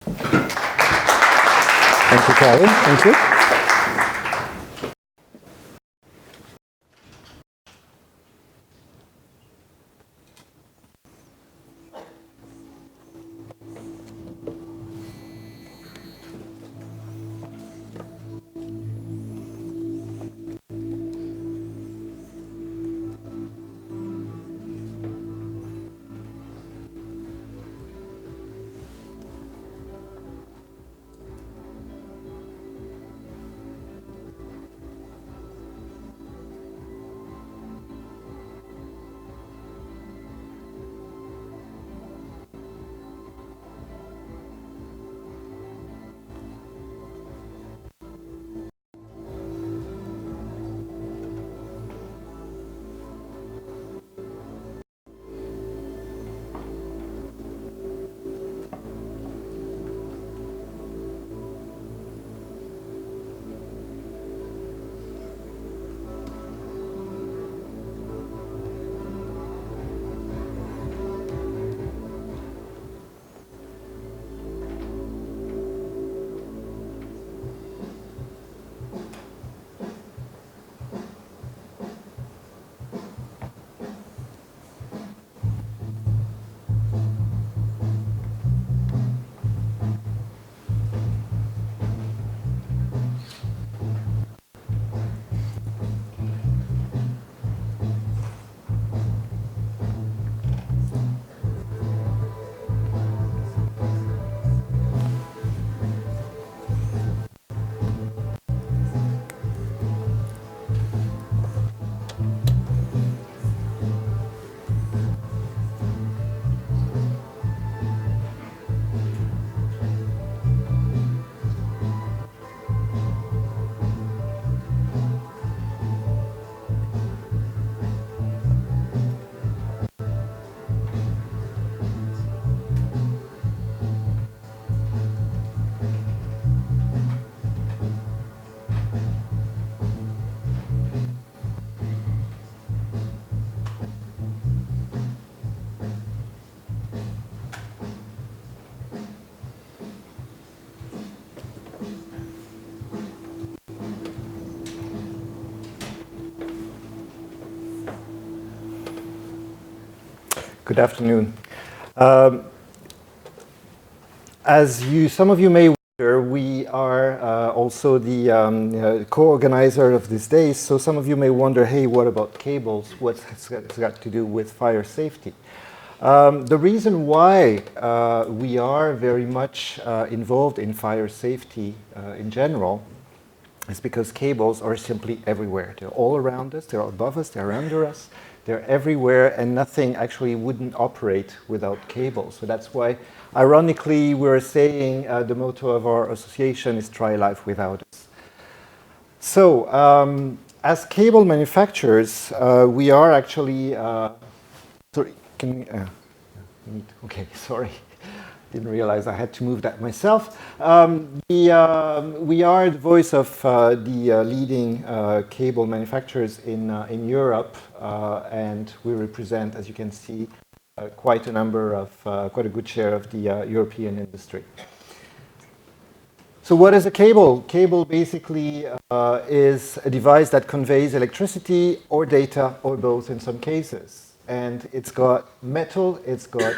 Thank you, Karen. Thank you. Good afternoon. Some of you may wonder, we are also the co-organizer of this day. So some of you may wonder, hey, what about cables? What's it got to do with fire safety? The reason why we are very much involved in fire safety in general is because cables are simply everywhere. They're all around us, they're above us, they're under us. They're everywhere, and nothing actually wouldn't operate without cables. So that's why, ironically, we're saying the motto of our association is "Try life without us." So, as cable manufacturers, we are actually. Sorry, can we? Okay, sorry. Didn't realize I had to move that myself. We are the voice of the leading cable manufacturers in Europe, and we represent, as you can see, quite a good share of the European industry. So what is a cable? Cable basically is a device that conveys electricity or data or both in some cases. And it's got metal, it's got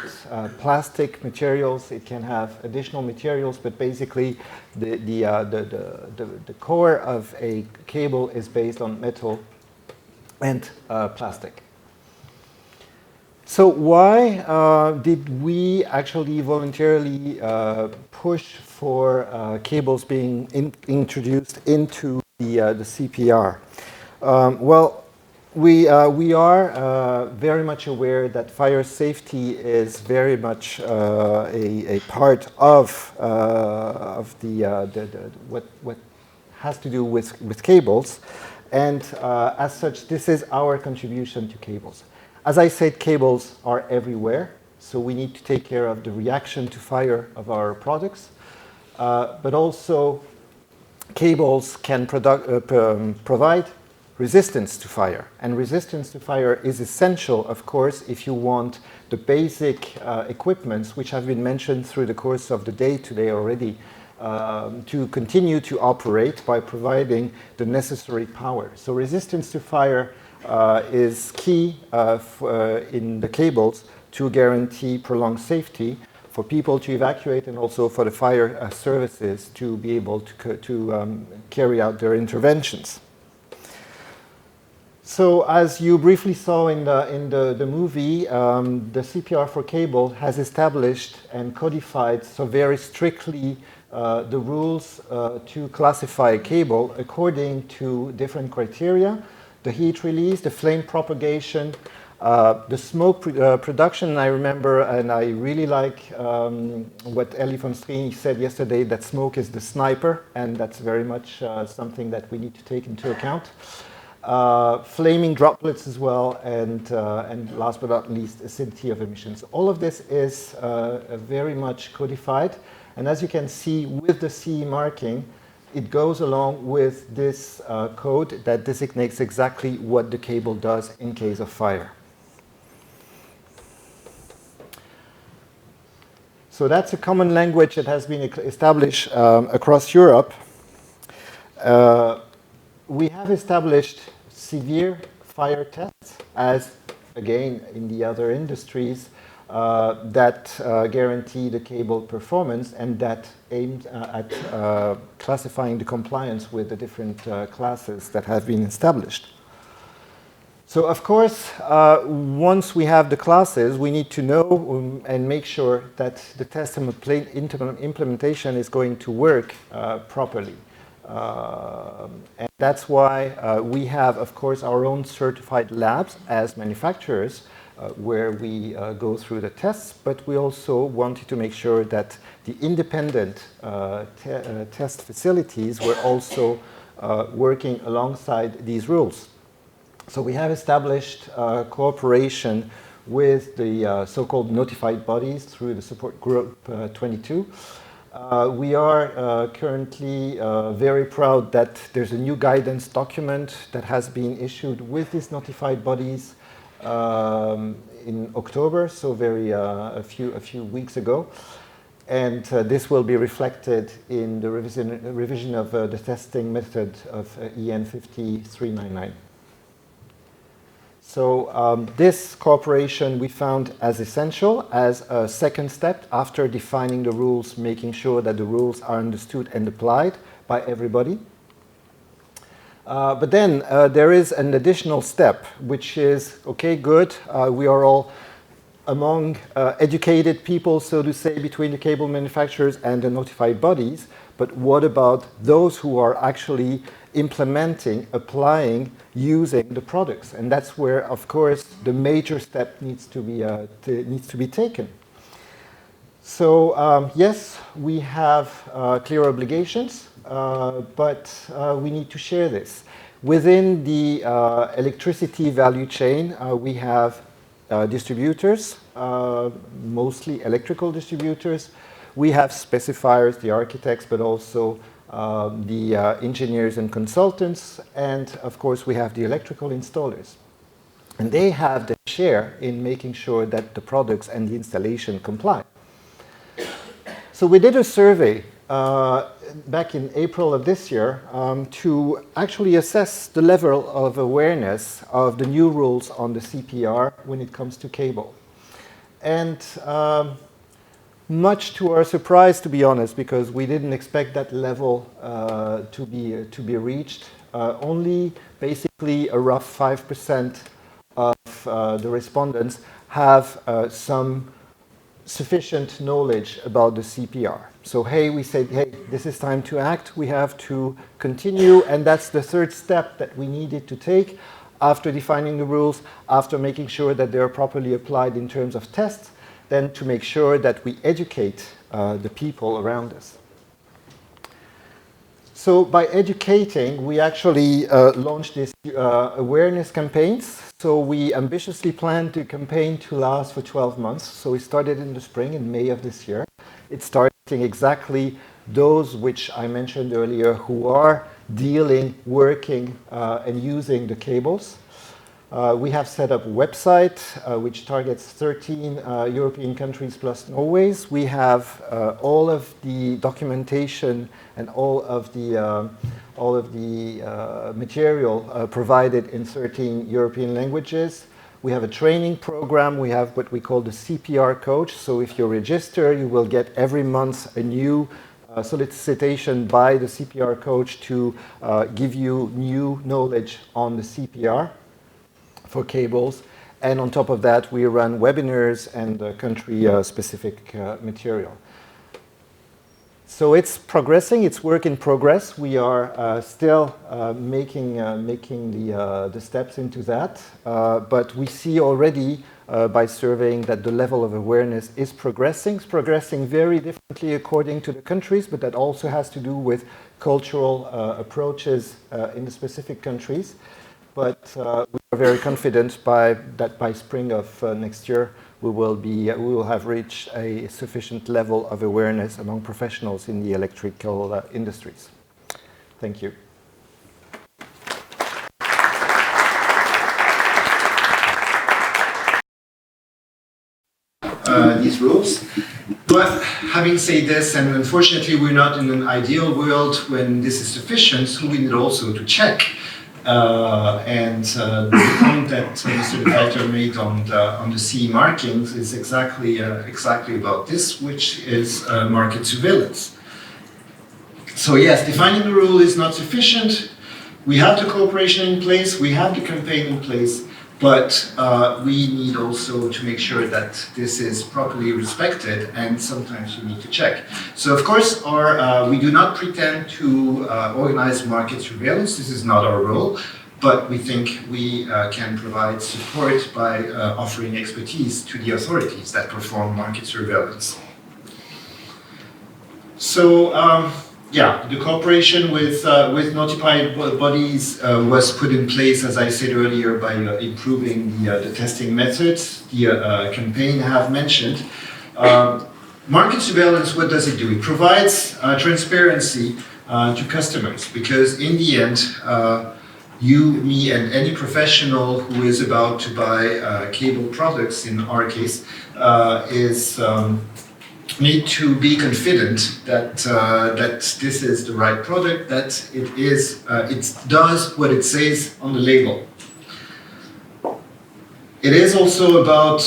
plastic materials, it can have additional materials, but basically the core of a cable is based on metal and plastic. So why did we actually voluntarily push for cables being introduced into the CPR? Well, we are very much aware that fire safety is very much a part of what has to do with cables, and as such, this is our contribution to cables. As I said, cables are everywhere, so we need to take care of the reaction to fire of our products, but also cables can provide resistance to fire. And resistance to fire is essential, of course, if you want the basic equipments, which have been mentioned through the course of the day today already, to continue to operate by providing the necessary power. So resistance to fire is key in the cables to guarantee prolonged safety for people to evacuate and also for the fire services to be able to carry out their interventions. So as you briefly saw in the movie, the CPR for cable has established and codified so very strictly the rules to classify a cable according to different criteria: the heat release, the flame propagation, the smoke production. I remember, and I really like what Ellie von Strini said yesterday, that smoke is the sniper, and that's very much something that we need to take into account. Flaming droplets as well, and last but not least, acidity of emissions. All of this is very much codified, and as you can see with the CE marking, it goes along with this code that designates exactly what the cable does in case of fire. So that's a common language that has been established across Europe. We have established severe fire tests, as again in the other industries, that guarantee the cable performance and that aimed at classifying the compliance with the different classes that have been established. So of course, once we have the classes, we need to know and make sure that the test and implementation is going to work properly. And that's why we have, of course, our own certified labs as manufacturers where we go through the tests, but we also wanted to make sure that the independent test facilities were also working alongside these rules. So we have established cooperation with the so-called notified bodies through the support group 22. We are currently very proud that there's a new guidance document that has been issued with these notified bodies in October, so a few weeks ago. And this will be reflected in the revision of the testing method of EN 5399. So this cooperation we found as essential as a second step after defining the rules, making sure that the rules are understood and applied by everybody. But then there is an additional step, which is, okay, good, we are all among educated people, so to say, between the cable manufacturers and the notified bodies, but what about those who are actually implementing, applying, using the products? And that's where, of course, the major step needs to be taken. So yes, we have clear obligations, but we need to share this. Within the electricity value chain, we have distributors, mostly electrical distributors. We have specifiers, the architects, but also the engineers and consultants, and of course we have the electrical installers. And they have the share in making sure that the products and the installation comply. So we did a survey back in April of this year to actually assess the level of awareness of the new rules on the CPR when it comes to cable. And much to our surprise, to be honest, because we didn't expect that level to be reached. Only basically a rough 5% of the respondents have some sufficient knowledge about the CPR. So hey, we said, hey, this is time to act. We have to continue, and that's the third step that we needed to take after defining the rules, after making sure that they are properly applied in terms of tests, then to make sure that we educate the people around us. So by educating, we actually launched these awareness campaigns. So we ambitiously planned the campaign to last for 12 months. So we started in the spring, in May of this year. It's targeting exactly those which I mentioned earlier who are dealing, working, and using the cables. We have set up a website which targets 13 European countries plus Norway's. We have all of the documentation and all of the material provided in 13 European languages. We have a training program. We have what we call the CPR coach. So if you register, you will get every month a new solicitation by the CPR coach to give you new knowledge on the CPR for cables. And on top of that, we run webinars and country-specific material. So it's progressing, it's work in progress. We are still making the steps into that, but we see already by surveying that the level of awareness is progressing. It's progressing very differently according to the countries, but that also has to do with cultural approaches in the specific countries. But we are very confident that by spring of next year, we will have reached a sufficient level of awareness among professionals in the electrical industries. Thank you. These rules. But having said this, and unfortunately we're not in an ideal world when this is sufficient, so we need also to check. The point that Mr. De Vijter made on the CE markings is exactly about this, which is market surveillance. So yes, defining the rule is not sufficient. We have the cooperation in place, we have the campaign in place, but we need also to make sure that this is properly respected, and sometimes you need to check. So of course, we do not pretend to organize market surveillance. This is not our role, but we think we can provide support by offering expertise to the authorities that perform market surveillance. So yeah, the cooperation with notified bodies was put in place, as I said earlier, by improving the testing methods. The campaign I have mentioned. Market surveillance, what does it do? It provides transparency to customers, because in the end, you, me, and any professional who is about to buy cable products, in our case, need to be confident that this is the right product, that it does what it says on the label. It is also about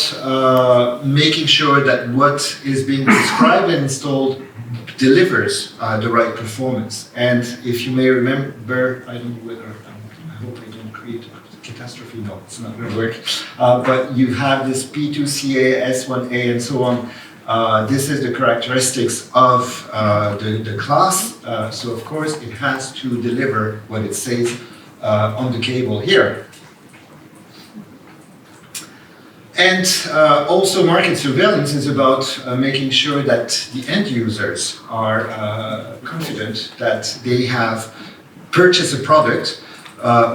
making sure that what is being described and installed delivers the right performance. And if you may remember, I don't know whether, I hope I don't create a catastrophe, no, it's not going to work, but you have this P2CA, S1A, and so on. This is the characteristics of the class, so of course it has to deliver what it says on the cable here. And also market surveillance is about making sure that the end users are confident that they have purchased a product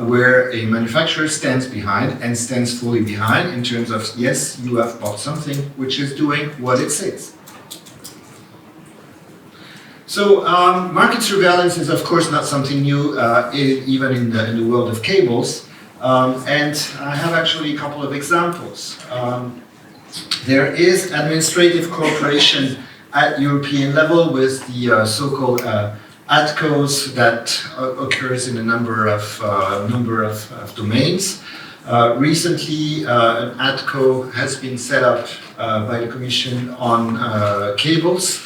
where a manufacturer stands behind and stands fully behind in terms of, yes, you have bought something which is doing what it says. So market surveillance is of course not something new, even in the world of cables. And I have actually a couple of examples. There is administrative cooperation at European level with the so-called ADCOs that occurs in a number of domains. Recently, an ADCO has been set up by the Commission on cables.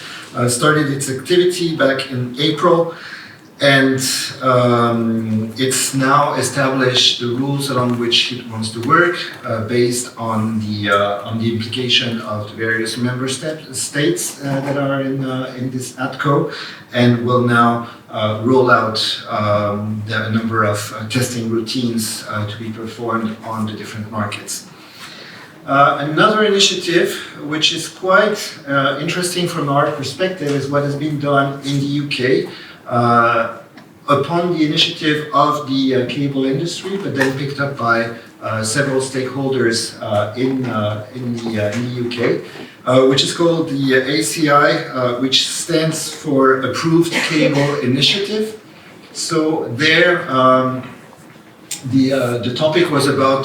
Started its activity back in April, and it's now established the rules along which it wants to work, based on the implication of the various member states that are in this ADCO, and will now roll out a number of testing routines to be performed on the different markets. Another initiative, which is quite interesting from our perspective, is what has been done in the UK upon the initiative of the cable industry, but then picked up by several stakeholders in the UK, which is called the ACI, which stands for Approved Cable Initiative. So there, the topic was about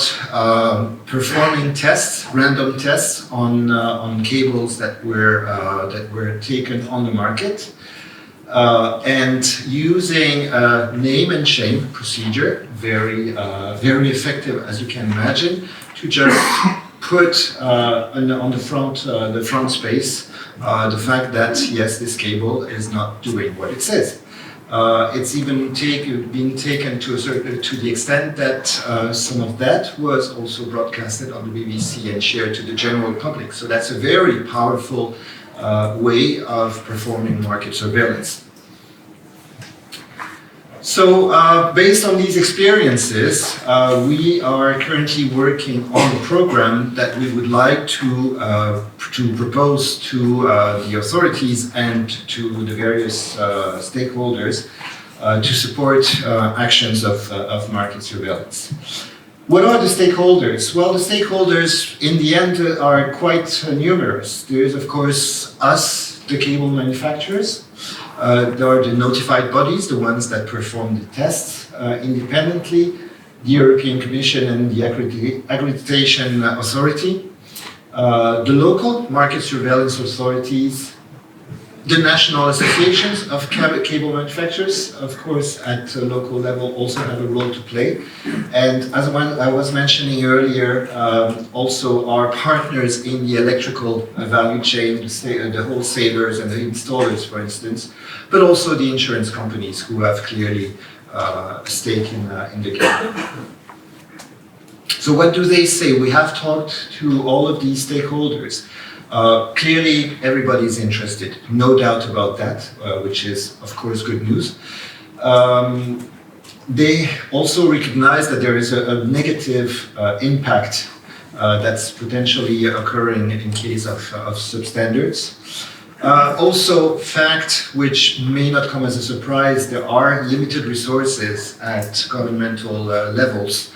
performing tests, random tests on cables that were taken on the market, and using a name and shame procedure, very effective as you can imagine, to just put on the front space the fact that yes, this cable is not doing what it says. It's even been taken to the extent that some of that was also broadcasted on the BBC and shared to the general public. So that's a very powerful way of performing market surveillance. So based on these experiences, we are currently working on a program that we would like to propose to the authorities and to the various stakeholders to support actions of market surveillance. What are the stakeholders? Well, the stakeholders in the end are quite numerous. There is, of course, us, the cable manufacturers. There are the notified bodies, the ones that perform the tests independently, the European Commission and the Accreditation Authority, the local market surveillance authorities, the national associations of cable manufacturers, of course, at a local level also have a role to play. And as I was mentioning earlier, also our partners in the electrical value chain, the wholesalers and the installers, for instance, but also the insurance companies who have clearly a stake in the game. So what do they say? We have talked to all of these stakeholders. Clearly, everybody is interested, no doubt about that, which is, of course, good news. They also recognize that there is a negative impact that's potentially occurring in case of substandards. Also, fact which may not come as a surprise, there are limited resources at governmental levels,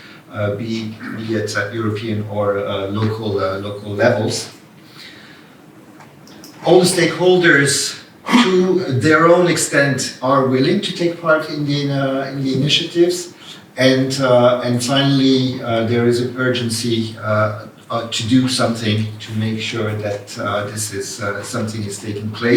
be it at European or local levels. All the stakeholders, to their own extent, are willing to take part in the initiatives, and finally, there is an urgency to do something to make sure that something is taking place.